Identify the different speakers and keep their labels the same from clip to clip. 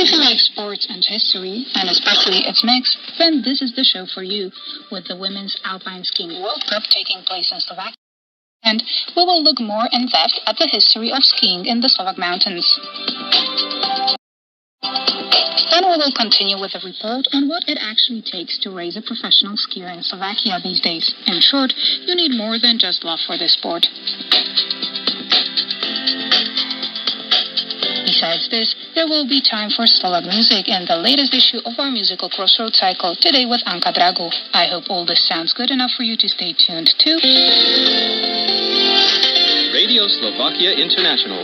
Speaker 1: If you like sports and history, and especially its mix, then this is the show for you, with the Women's Alpine Skiing World Cup taking place in Slovakia. And we will look more in depth at the history of skiing in the Slovak mountains. Then we will continue with a report on what it actually takes to raise a professional skier in Slovakia these days. In short, you need more than just love for this sport. Besides this, there will be time for Slovak music in the latest issue of our musical Crossroads cycle, today with Anka Dragu. I hope all this sounds good enough for you to stay tuned to
Speaker 2: Radio Slovakia International.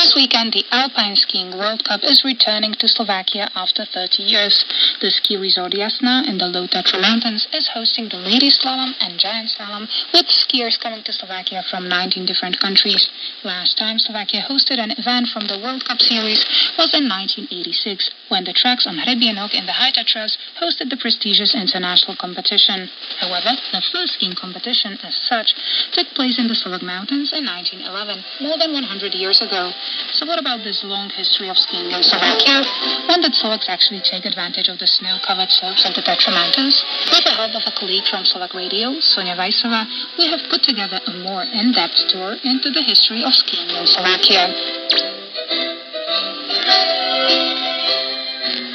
Speaker 1: This weekend, the Alpine Skiing World Cup is returning to Slovakia after 30 years. The ski resort Jasna in the Low Tatra Mountains is hosting the ladies slalom and giant slalom, with skiers coming to Slovakia from 19 different countries. Last time Slovakia hosted an event from the World Cup Series was in 1986, when the tracks on Hrebienok in the High Tatras hosted the prestigious international competition. However, the first skiing competition as such took place in the Slovak mountains in 1911, more than 100 years ago. So what about this long history of skiing in Slovakia? When did Slovaks actually take advantage of the snow-covered slopes of the Tatra Mountains? With the help of a colleague from Slovak Radio, Sonia Vajsova, we have put together a more in-depth tour into the history of skiing in Slovakia.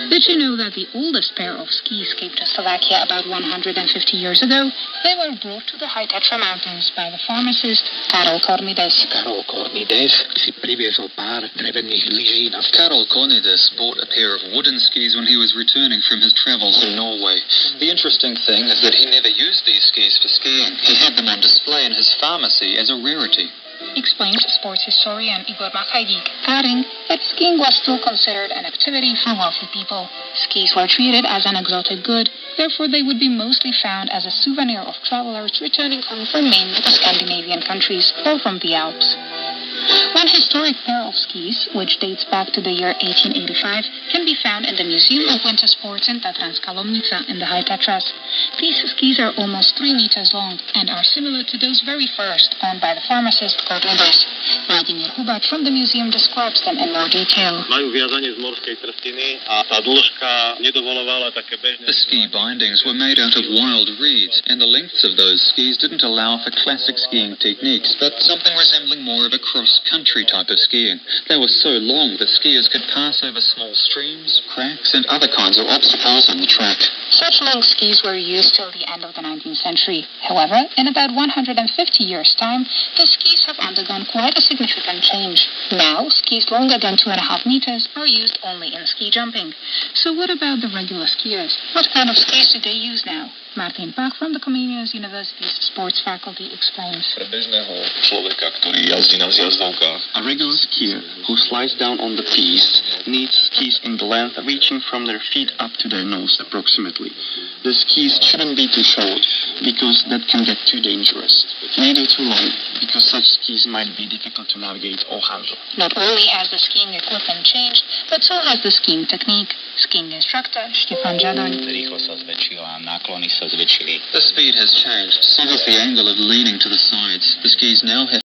Speaker 1: Did you know that the oldest pair of skis came to Slovakia about 150 years ago? They were brought to the High Tatra Mountains by the pharmacist Karol Kornides.
Speaker 3: Karol Kornides si priviezol pár drevených lyží na...
Speaker 4: Karol Kornides bought a pair of wooden skis when he was returning from his travels in Norway. The interesting thing is that he never used these skis for skiing. He had them on display in his pharmacy as a rarity.
Speaker 1: Explains sports historian Igor Machajdik, adding that skiing was still considered an activity for wealthy people. Skis were treated as an exotic good, therefore they would be mostly found as a souvenir of travelers returning home from mainly the Scandinavian countries or from the Alps. One historic pair of skis, which dates back to the year 1885, can be found in the Museum of Winter Sports in Tatranska Lomnica in the High Tatras. These skis are almost 3 meters long and are similar to those very first owned by the pharmacist Kornides. Vladimír Hubač from the museum describes them in more detail.
Speaker 5: Majú viazanie z morskej trstiny a tá dĺžka nedovolovala také bežné.
Speaker 4: The ski bindings were made out of wild reeds, and the lengths of those skis didn't allow for classic skiing techniques, but something resembling more of a cross-country type of skiing. They were so long that skiers could pass over small streams, cracks, and other kinds of obstacles on the track.
Speaker 1: Such long skis were used till the end of the 19th century. However, in about 150 years' time, the skis have undergone quite a significant change. Now, skis longer than 2.5 meters are used only in ski jumping. So what about the regular skiers? What kind of skis do they use now? Martin Pach from the Comenius University's sports faculty explains.
Speaker 5: Pre bežného človeka, ktorý jazdí na zjazdovkách.
Speaker 6: A regular skier who slides down on the piste needs skis in the length reaching from their feet up to their nose approximately. The skis shouldn't be too short because that can get too dangerous. Neither too long because such skis might be difficult to navigate or handle.
Speaker 1: Not only has the skiing equipment changed, but so has the skiing technique. Skiing instructor Štefan Žadoň.
Speaker 3: Rýchlosť sa zväčšila, náklony sa zväčšili.
Speaker 4: The speed has changed. So has the angle of leaning to the sides. The skis now have